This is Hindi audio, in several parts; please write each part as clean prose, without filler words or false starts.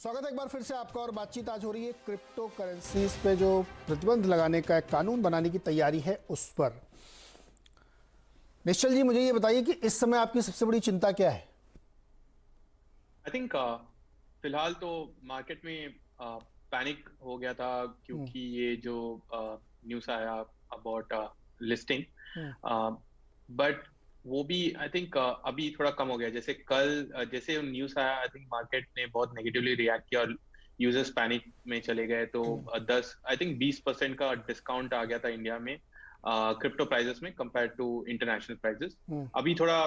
स्वागत है एक बार फिर से आपका। और बातचीत आज हो रही है क्रिप्टो करेंसीज पे जो प्रतिबंध लगाने का एक कानून बनाने की तैयारी है उस पर। निश्चल जी, मुझे ये बताइए कि इस समय आपकी सबसे बड़ी चिंता क्या है? आई थिंक फिलहाल तो मार्केट में पैनिक हो गया था क्योंकि ये जो न्यूज़ आया अबाउट लिस्टिंग, बट वो भी आई थिंक अभी थोड़ा कम हो गया। जैसे कल जैसे न्यूज़ आया, आई थिंक मार्केट ने बहुत नेगेटिवली रिएक्ट किया और यूजर्स पैनिक में चले गए। तो 20% का डिस्काउंट आ गया था इंडिया में क्रिप्टो प्राइजेस में कंपेयर टू इंटरनेशनल प्राइजेस। अभी थोड़ा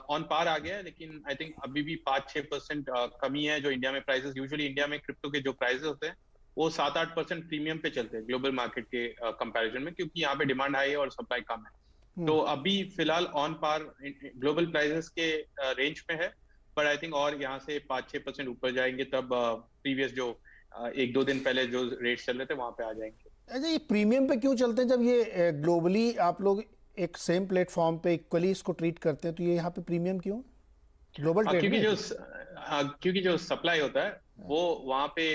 ऑन पार आ गया है, लेकिन आई थिंक अभी भी 5-6% कमी है जो इंडिया में प्राइसेस। यूजुअली इंडिया में क्रिप्टो के जो प्राइसेस होते हैं वो 7-8% प्रीमियम पे चलते हैं ग्लोबल मार्केट के कंपैरिजन में, क्योंकि यहाँ पे डिमांड हाई है और सप्लाई कम है। तो अभी फिलहाल ऑन पार ग्लोबल प्राइसेस के रेंज में है, पर आई थिंक और यहाँ से 5-6% ऊपर जाएंगे तब प्रीवियस जो 1-2 दिन पहले जो रेट्स चल रहे थे वहां पे आ जाएंगे। अच्छा, ये प्रीमियम पे क्यों चलते हैं जब ये ग्लोबली आप लोग एक सेम प्लेटफॉर्म पे इक्वली इसको ट्रीट करते हैं? तो ये यहाँ पे प्रीमियम क्यों ग्लोबल ट्रेड में? क्योंकि जो सप्लाई होता है वो वहां पे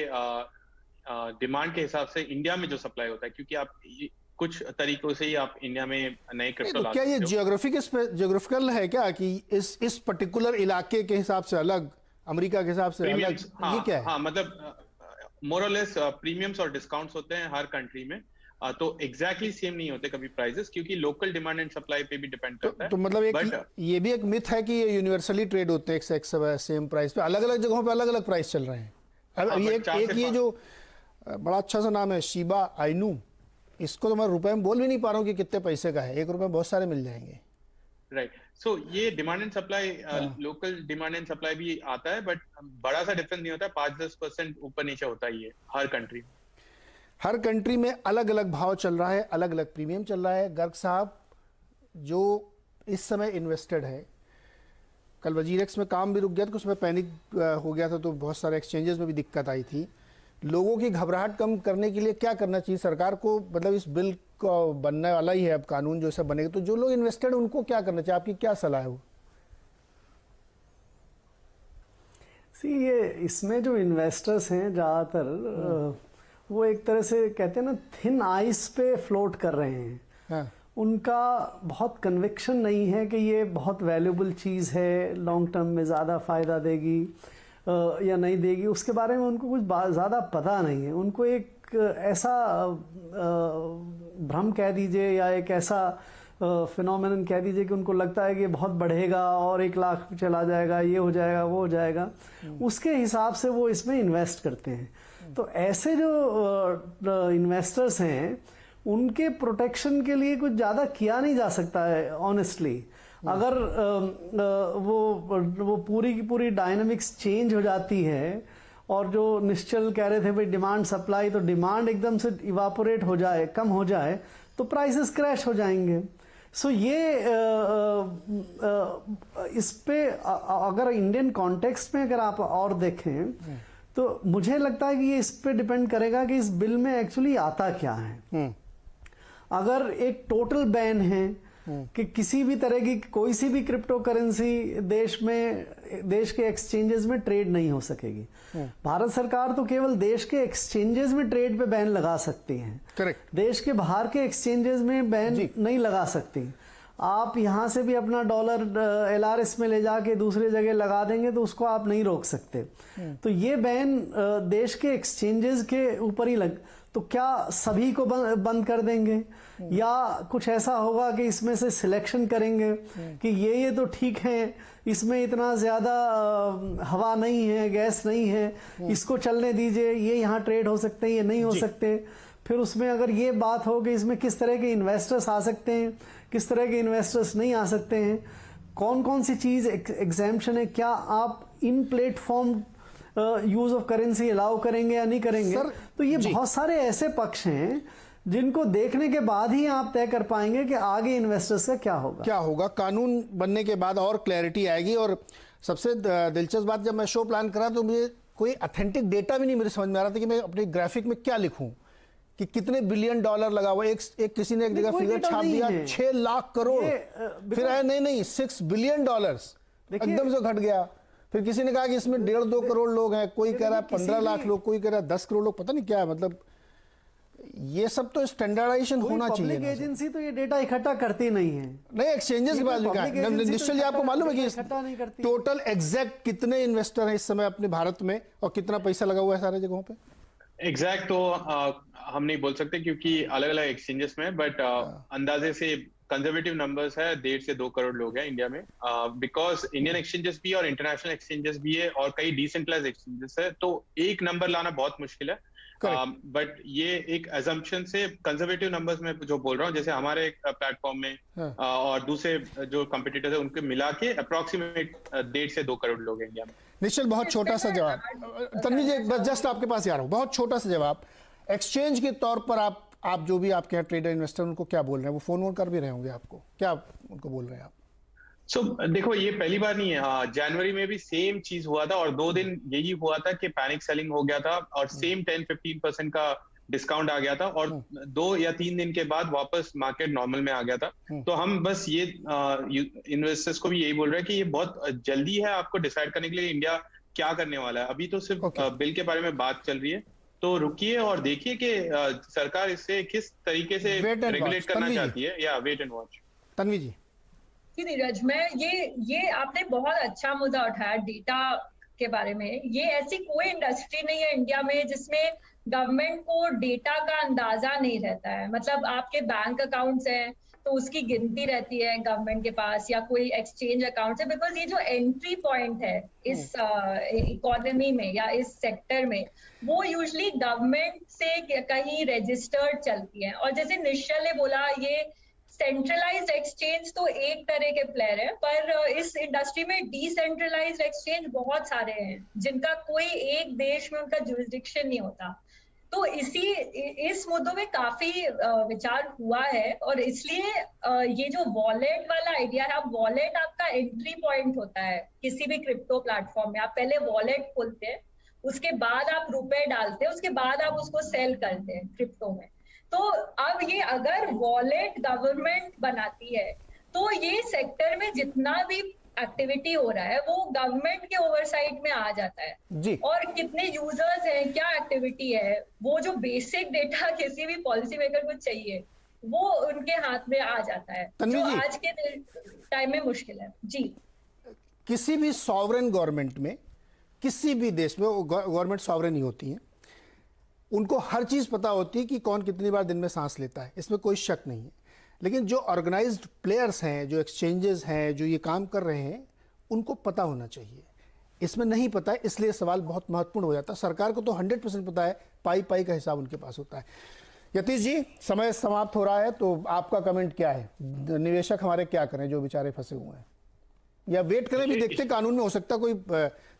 डिमांड के हिसाब से इंडिया में जो सप्लाई होता है, क्योंकि आप कुछ तरीकों से ही आप इंडिया में नए क्रिप्टो ला सकते हो। क्या ये जियोग्राफिकल है क्या कि इस पर्टिकुलर इलाके के हिसाब से अलग, अमेरिका के हिसाब से अलग? हाँ, ये क्या है? हाँ, मतलब मोर और लेस प्रीमियम्स और डिस्काउंट्स होते हैं हर कंट्री में। तो एग्जैक्टली सेम नहीं होते कभी प्राइसेस, क्योंकि लोकल डिमांड एंड सप्लाई पे भी डिपेंड करता है। तो मतलब ये भी एक मिथ है कि ये यूनिवर्सली ट्रेड होते हैं सेम प्राइस पे, अलग अलग जगहों पे अलग अलग प्राइस चल रहे हैं। अब ये जो बड़ा अच्छा सा नाम है शिबा आइनू, इसको तो मैं रुपए में बोल भी नहीं पा रहा हूँ कि कितने पैसे का है। 1 रुपए में बहुत सारे मिल जाएंगे। राइट। सो ये demand and supply, local demand and supply भी आता है, बट बड़ा सा डिफरेंस नहीं होता है। 5-10% ऊपर नीचे होता ही है हर कंट्री में अलग अलग भाव चल रहा है, अलग अलग प्रीमियम चल रहा है। गर्ग साहब जो इस समय इन्वेस्टेड है, कल वजीरेक्स में काम भी रुक गया था, उसमें पैनिक हो गया था, तो बहुत सारे एक्सचेंजेस में भी दिक्कत आई थी। लोगों की घबराहट कम करने के लिए क्या करना चाहिए सरकार को? मतलब इस बिल का बनने वाला ही है अब कानून, जो सब बनेगा, तो जो लोग इन्वेस्टेड उनको क्या करना चाहिए? आपकी क्या सलाह है वो? ये इसमें जो इन्वेस्टर्स हैं ज़्यादातर वो एक तरह से कहते हैं ना, थिन आइस पे फ्लोट कर रहे हैं। हाँ। उनका बहुत कन्विक्शन नहीं है कि ये बहुत वैल्यूबल चीज़ है, लॉन्ग टर्म में ज़्यादा फ़ायदा देगी या नहीं देगी, उसके बारे में उनको कुछ ज़्यादा पता नहीं है। उनको एक ऐसा भ्रम कह दीजिए या एक ऐसा फिनोमेनन कह दीजिए कि उनको लगता है कि बहुत बढ़ेगा और 1 लाख चला जाएगा, ये हो जाएगा, वो हो जाएगा, उसके हिसाब से वो इसमें इन्वेस्ट करते हैं। तो ऐसे जो इन्वेस्टर्स हैं उनके प्रोटेक्शन के लिए कुछ ज़्यादा किया नहीं जा सकता है ऑनेस्टली। अगर वो पूरी की पूरी डायनामिक्स चेंज हो जाती है, और जो निश्चल कह रहे थे भाई डिमांड सप्लाई, तो डिमांड एकदम से इवापोरेट हो जाए, कम हो जाए, तो प्राइसेस क्रैश हो जाएंगे। सो ये इस पे अगर इंडियन कॉन्टेक्स्ट में अगर आप और देखें तो मुझे लगता है कि ये इस पे डिपेंड करेगा कि इस बिल में एक्चुअली आता क्या है। अगर एक टोटल बैन है कि किसी भी तरह की कोई सी भी क्रिप्टो करेंसी देश के एक्सचेंजेस में ट्रेड नहीं हो सकेगी, भारत सरकार तो केवल देश के एक्सचेंजेस में ट्रेड पे बैन लगा सकती है। करेक्ट। देश के बाहर के एक्सचेंजेस में बैन नहीं लगा सकती। आप यहां से भी अपना डॉलर LRS में ले जाके दूसरी जगह लगा देंगे तो उसको आप नहीं रोक सकते। तो ये बैन देश के एक्सचेंजेस के ऊपर ही तो क्या सभी को बंद कर देंगे, या कुछ ऐसा होगा कि इसमें से सिलेक्शन करेंगे कि ये तो ठीक है, इसमें इतना ज्यादा हवा नहीं है, गैस नहीं है, इसको चलने दीजिए, ये यहाँ ट्रेड हो सकते हैं, ये नहीं हो सकते। फिर उसमें अगर ये बात हो कि इसमें किस तरह के इन्वेस्टर्स आ सकते हैं, किस तरह के इन्वेस्टर्स नहीं आ सकते हैं, कौन कौन सी चीज एग्जाम्पशन है, क्या आप इन platform use of currency allow करेंगे या नहीं करेंगे। तो ये बहुत सारे ऐसे पक्ष हैं जिनको देखने के बाद ही आप तय कर पाएंगे कि आगे इन्वेस्टर्स का क्या होगा। कानून बनने के बाद और क्लैरिटी आएगी। और सबसे दिलचस्प बात, जब मैं शो प्लान करा तो मुझे कोई ऑथेंटिक डेटा भी नहीं मेरे समझ में आ रहा था कि मैं अपने ग्राफिक में क्या लिखूं कि कितने $बिलियन लगा हुआ। एक किसी ने एक जगह फिगर छाप दिया 6 लाख करोड़, फिर आया नहीं 6 बिलियन डॉलर्स, एकदम से घट गया। फिर किसी ने कहा कि इसमें 1.5-2 करोड़ लोग हैं, कोई कह रहा है 15 लाख लोग, कोई कह रहा है 10 करोड़ लोग, पता नहीं क्या है। मतलब ये सब तो स्टैंडर्डाइजेशन होना चाहिए। पब्लिक एजेंसी तो ये डेटा इकट्ठा करती नहीं है। नहीं, एक्सचेंजेस की बात भी कहा है। निश्चल जी, आपको मालूम है कि टोटल एग्जैक्ट कितने इन्वेस्टर हैं इस समय अपने भारत में और कितना पैसा लगा हुआ है सारे जगहों पे? एग्जैक्ट तो हम नहीं बोल सकते क्योंकि अलग अलग एक्सचेंजेस में, बट अंदाजे से कंजर्वेटिव नंबर्स है 1.5 से 2 करोड़ लोग हैं इंडिया में, बिकॉज इंडियन एक्सचेंजेस भी और इंटरनेशनल एक्सचेंजेस भी है और कई डिसेंट्रलाइज एक्सचेंजेस है, तो एक नंबर लाना बहुत मुश्किल है। बट ये एक अजम्पशन से कंजर्वेटिव नंबर्स में जो बोल रहा हूँ, जैसे हमारे प्लेटफॉर्म में और दूसरे जो कंपटीटर्स है उनके मिला के अप्रोक्सीमेट 1.5 से 2 करोड़ लोग हैं इंडिया में। निश्चल, बहुत छोटा सा जवाब। तन्वी जी, बस जस्ट आपके पास आ रहा हूँ, बहुत छोटा सा जवाब। एक्सचेंज के तौर पर आप जो भी आपके यहाँ ट्रेडर इन्वेस्टर उनको क्या बोल रहे हैं? वो फोन कर भी रहे होंगे आपको, क्या उनको बोल रहे हैं आप? देखो, ये पहली बार नहीं है। हाँ, जनवरी में भी सेम चीज हुआ था और 2 दिन यही हुआ था कि पैनिक सेलिंग हो गया था और सेम 10-15% का डिस्काउंट आ गया था और 2 या 3 दिन के बाद वापस मार्केट नॉर्मल में आ गया था। तो हम बस ये इन्वेस्टर्स को भी यही बोल रहे हैं कि ये बहुत जल्दी है आपको डिसाइड करने के लिए इंडिया क्या करने वाला है। अभी तो सिर्फ बिल के बारे में बात चल रही है, तो रुकिए और देखिए कि सरकार इससे किस तरीके से रेगुलेट करना चाहती है, या वेट एंड वॉच। तन्वी जी। नीरज, मैं ये आपने बहुत अच्छा मुद्दा उठाया डेटा के बारे में। ये ऐसी कोई इंडस्ट्री नहीं है इंडिया में जिसमें गवर्नमेंट को डेटा का अंदाजा नहीं रहता है। मतलब आपके बैंक अकाउंट्स हैं तो उसकी गिनती रहती है गवर्नमेंट के पास, या कोई एक्सचेंज अकाउंट है, बिकॉज ये जो एंट्री पॉइंट है इस इकोनॉमी में या इस सेक्टर में, वो यूजुअली गवर्नमेंट से कहीं रजिस्टर्ड चलती है। और जैसे निश्चल ने बोला, ये सेंट्रलाइज्ड एक्सचेंज तो एक तरह के प्लेयर है, पर इस इंडस्ट्री में डिसेंट्रलाइज्ड एक्सचेंज बहुत सारे हैं जिनका कोई एक देश में उनका जुरिस्डिक्शन नहीं होता। तो इस मुद्दों में काफी विचार हुआ है और इसलिए ये जो वॉलेट वाला आइडिया है, अब वॉलेट आपका एंट्री पॉइंट होता है किसी भी क्रिप्टो प्लेटफॉर्म में। आप पहले वॉलेट खोलते हैं, उसके बाद आप रुपए डालते हैं, उसके बाद आप उसको सेल करते हैं क्रिप्टो में। तो अब ये अगर वॉलेट गवर्नमेंट बनाती है तो ये सेक्टर में जितना भी एक्टिविटी हो रहा है वो गवर्नमेंट के ओवरसाइट में आ जाता है जी। और कितने यूजर्स हैं, क्या एक्टिविटी है, वो जो बेसिक डेटा किसी भी पॉलिसी मेकर को चाहिए वो उनके हाथ में आ जाता है, जो आज के टाइम में मुश्किल है। जी, किसी भी सॉवरेन गवर्नमेंट में, किसी भी देश में, वो गवर्नमेंट सॉवरेन ही होती है, उनको हर चीज पता होती है कि कौन कितनी बार दिन में सांस लेता है, इसमें कोई शक नहीं है। लेकिन जो ऑर्गेनाइज्ड प्लेयर्स हैं, जो एक्सचेंजेस हैं, जो ये काम कर रहे हैं, उनको पता होना चाहिए। इसमें नहीं पता है, इसलिए सवाल बहुत महत्वपूर्ण हो जाता है। सरकार को तो 100% पता है, पाई पाई का हिसाब उनके पास होता है। यतीश जी, समय समाप्त हो रहा है, तो आपका कमेंट क्या है? निवेशक हमारे क्या करें जो बेचारे फंसे हुए हैं, या वेट करें भी? देखते कानून में हो सकता है कोई,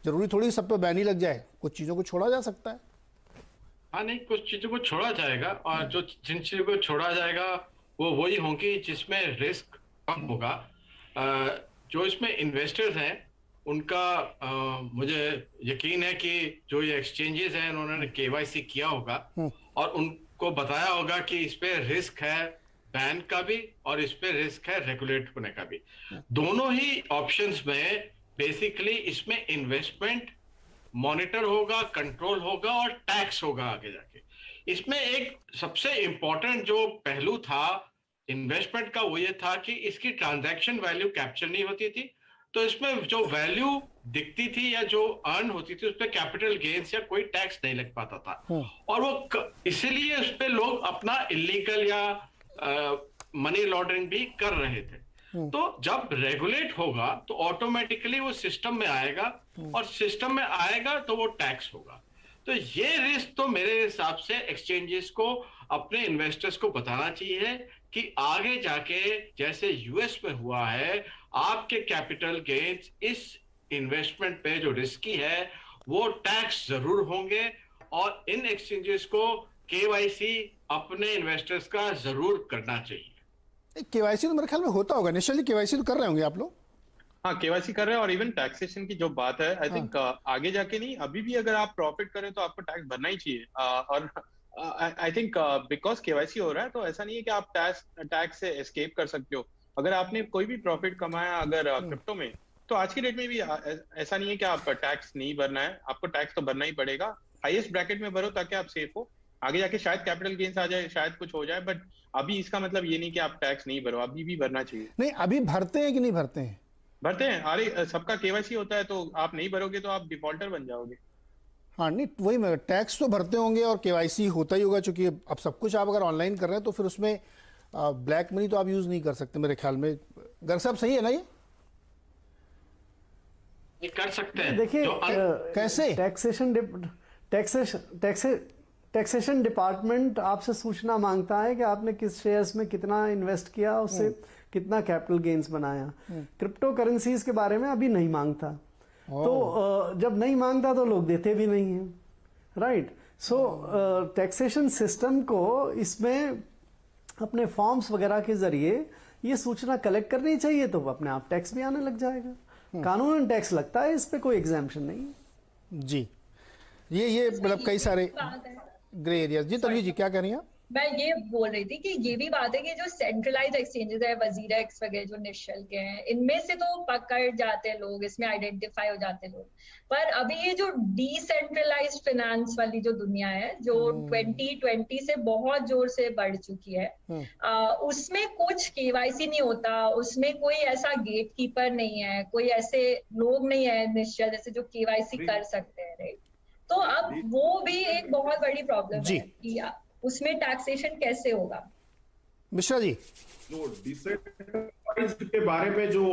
जरूरी थोड़ी सब पे बैन ही लग जाए, कुछ चीजों को छोड़ा जा सकता है। हाँ, नहीं, कुछ चीजों को छोड़ा जाएगा और जो जिन चीजों को छोड़ा जाएगा वो वही होंगी जिसमें रिस्क कम होगा। जो इसमें इन्वेस्टर्स हैं उनका मुझे यकीन है कि जो ये एक्सचेंजेस हैं उन्होंने केवाईसी किया होगा और उनको बताया होगा कि इस पे रिस्क है बैन का भी और इस पे रिस्क है रेगुलेट होने का भी। दोनों ही ऑप्शंस में बेसिकली इसमें इन्वेस्टमेंट मॉनिटर होगा, कंट्रोल होगा और टैक्स होगा आगे जाके। इसमें एक सबसे इंपॉर्टेंट जो पहलू था इन्वेस्टमेंट का वो ये था कि इसकी ट्रांजैक्शन वैल्यू कैप्चर नहीं होती थी, तो इसमें जो वैल्यू दिखती थी या जो अर्न होती थी उस पर कैपिटल गेन्स या कोई टैक्स नहीं लग पाता था। और वो इसीलिए उस पर लोग अपना इलीगल या मनी लॉन्ड्रिंग भी कर रहे थे। तो जब रेगुलेट होगा तो ऑटोमेटिकली वो सिस्टम में आएगा और सिस्टम में आएगा तो वो टैक्स होगा। तो ये रिस्क तो मेरे हिसाब से एक्सचेंजेस को अपने इन्वेस्टर्स को बताना चाहिए कि आगे जाके जैसे यूएस में हुआ है, आपके कैपिटल गेन्स इस इन्वेस्टमेंट पे जो रिस्की है वो टैक्स जरूर होंगे और इन एक्सचेंजेस को केवाईसी अपने इन्वेस्टर्स का जरूर करना चाहिए। केवाईसी तो मेरे ख्याल में होता होगा, निश्चय केवाईसी तो कर रहे होंगे आप लोग। हाँ, केवाईसी कर रहे हैं और इवन टैक्सेशन की जो बात है, आई थिंक आगे जाके नहीं, अभी भी अगर आप प्रॉफिट करें तो आपको टैक्स भरना ही चाहिए। और आई थिंक बिकॉज केवाईसी हो रहा है तो ऐसा नहीं है कि आप टैक्स से एस्केप कर सकते हो। अगर आपने कोई भी प्रॉफिट कमाया अगर क्रिप्टो में, तो आज की डेट में भी ऐसा नहीं है कि आप टैक्स नहीं भरना है, आपको टैक्स तो भरना ही पड़ेगा। हाईएस्ट ब्रैकेट में भरो ताकि आप सेफ हो, आगे जाके शायद कैपिटल गेन्स आ जाए, शायद कुछ हो जाए, बट अभी इसका मतलब ये नहीं कि आप टैक्स नहीं भरो, अभी भी भरना चाहिए। नहीं, अभी भरते हैं कि नहीं भरते हैं? भरते हैं, अरे सबका केवाईसी होता है, तो आप नहीं भरोगे तो आप डिफॉल्टर बन जाओगे। हाँ, नहीं वही मैं, टैक्स तो भरते होंगे और केवाईसी होता ही होगा, चूंकि अब सब कुछ आप अगर ऑनलाइन कर रहे हैं तो फिर उसमें ब्लैक मनी तो आप यूज नहीं कर सकते मेरे ख्याल में। गर्ग साहब सही है ना ये कर सकते हैं। देखिए कैसे टैक्सेशन डिपार्टमेंट आपसे सूचना मांगता है कि आपने किस शेयर्स में कितना इन्वेस्ट किया, उससे कितना कैपिटल गेन्स बनाया। क्रिप्टो करेंसीज के बारे में अभी नहीं मांगता, तो जब नहीं मांगता तो लोग देते भी नहीं हैं, राइट। सो टैक्सेशन सिस्टम को इसमें अपने फॉर्म्स वगैरह के जरिए ये सूचना कलेक्ट करनी चाहिए, तो अपने आप टैक्स भी आने लग जाएगा। कानूनन टैक्स लगता है, इस पे कोई एग्जाम्पशन नहीं है जी। ये मतलब कई सारे ग्रे एरियाज। जी तन्वी जी क्या कह रही हैं? मैं ये बोल रही थी कि ये भी बात है कि जो सेंट्रलाइज एक्सचेंजेस है, वजीरेक्स वगैरह जो निश्चल के हैं, इनमें से तो पकड़ जाते हैं लोग, इसमें आइडेंटिफाई हो जाते हैं लोग। पर अभी ये जो डिसेंट्रलाइज फाइनेंस वाली जो दुनिया है, जो 2020 से बहुत जोर से बढ़ चुकी है, उसमें कुछ केवाईसी नहीं होता, उसमें कोई ऐसा गेट कीपर नहीं है, कोई ऐसे लोग नहीं है निश्चल जैसे जो केवाईसी कर सकते हैं, राइट। तो अब वो भी एक बहुत बड़ी प्रॉब्लम है कि उसमें टैक्सेशन कैसे होगा। मिश्रा जी, जो डिसेंट्रलाइज के बारे में जो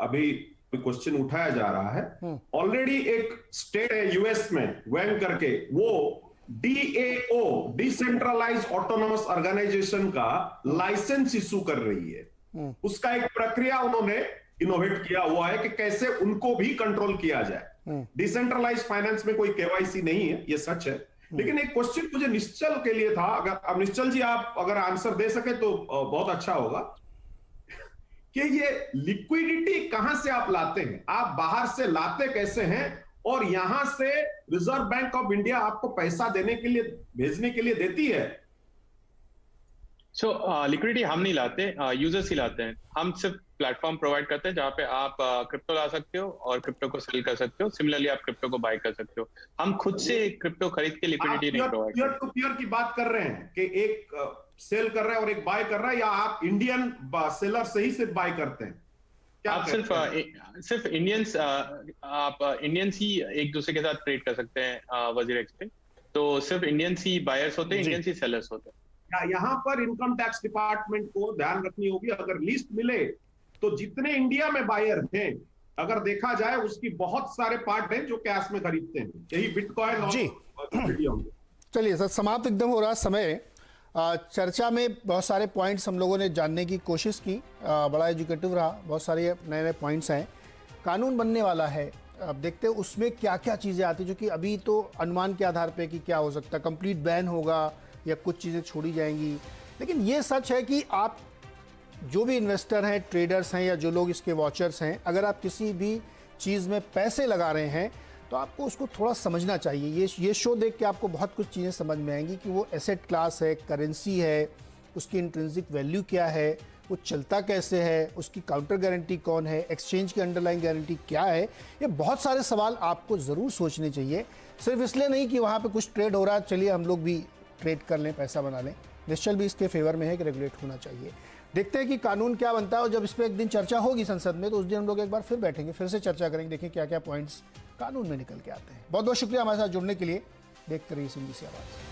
अभी क्वेश्चन उठाया जा रहा है, ऑलरेडी एक स्टेट है यूएस में, वैंग करके, वो DAO डिसेंट्रलाइज ऑटोनोमस ऑर्गेनाइजेशन का लाइसेंस इशू कर रही है। उसका एक प्रक्रिया उन्होंने इनोवेट किया हुआ है कि कैसे उनको भी कंट्रोल किया जाए। डिसेंट्रलाइज फाइनेंस में कोई केवाईसी नहीं है, ये सच है। लेकिन एक क्वेश्चन मुझे निश्चल के लिए था, अगर अब निश्चल जी आप अगर आंसर दे सके तो बहुत अच्छा होगा, कि ये लिक्विडिटी कहां से आप लाते हैं, आप बाहर से लाते कैसे हैं, और यहां से रिजर्व बैंक ऑफ इंडिया आपको पैसा देने के लिए, भेजने के लिए देती है? लिक्विडिटी हम नहीं लाते, यूजर्स ही लाते हैं। हम सिर्फ प्लेटफॉर्म प्रोवाइड करते हैं जहां पे आप क्रिप्टो ला सकते हो और क्रिप्टो को सेल कर सकते हो। सिमिलरली आप क्रिप्टो को बाय कर सकते हो। हम खुद से क्रिप्टो खरीद के लिक्विडिटी नहीं प्रोवाइड करते। पीयर टू पीयर की बात कर रहे हैं कि एक सेल कर रहा है और एक बाय कर रहा है, या आप इंडियन सेलर से ही सिर्फ बाय करते हैं? आप सिर्फ इंडियंस, आप इंडियंस ही एक दूसरे के साथ ट्रेड कर सकते हैं वजीरेक्स पे। तो सिर्फ इंडियंस ही बायर्स होते हैं, इंडियंस ही सेलर्स होते हैं। यहाँ पर इनकम टैक्स डिपार्टमेंट को ध्यान रखनी होगी, अगर लिस्ट मिले तो जितने इंडिया में बायर हैं, अगर देखा जाए उसकी बहुत सारे पार्ट हैं जो कैश में खरीदते हैं, यही बिटकॉइन और चलिए सर, समाप्त एकदम हो रहा समय। चर्चा में बहुत सारे पॉइंट्स हम लोगों ने जानने की कोशिश की, बड़ा एजुकेटिव रहा, बहुत सारे नए नए पॉइंट्स हैं। कानून बनने वाला है, अब देखते हैं उसमें क्या क्या चीज़ें आती, जो कि अभी तो अनुमान के आधार पे कि क्या हो सकता है, कंप्लीट बैन होगा या कुछ चीज़ें छोड़ी जाएंगी। लेकिन ये सच है कि आप जो भी इन्वेस्टर हैं, ट्रेडर्स हैं, या जो लोग इसके वॉचर्स हैं, अगर आप किसी भी चीज़ में पैसे लगा रहे हैं तो आपको उसको थोड़ा समझना चाहिए। ये शो देख के आपको बहुत कुछ चीज़ें समझ में आएंगी कि वो एसेट क्लास है, करेंसी है, उसकी इंट्रिंसिक वैल्यू क्या है, वो चलता कैसे है, उसकी काउंटर गारंटी कौन है, एक्सचेंज की अंडरलाइन गारंटी क्या है। ये बहुत सारे सवाल आपको ज़रूर सोचने चाहिए, सिर्फ इसलिए नहीं कि वहाँ पे कुछ ट्रेड हो रहा है चलिए हम लोग भी ट्रेड कर लें, पैसा बना लें। निश्चल भी इसके फेवर में है कि रेगुलेट होना चाहिए। देखते हैं कि कानून क्या बनता है, और जब इस पर एक दिन चर्चा होगी संसद में तो उस दिन हम लोग एक बार फिर बैठेंगे, फिर से चर्चा करेंगे, देखें क्या क्या पॉइंट्स कानून में निकल के आते हैं। बहुत बहुत शुक्रिया हमारे साथ जुड़ने के लिए। देखते रहिए CNBC आवाज़।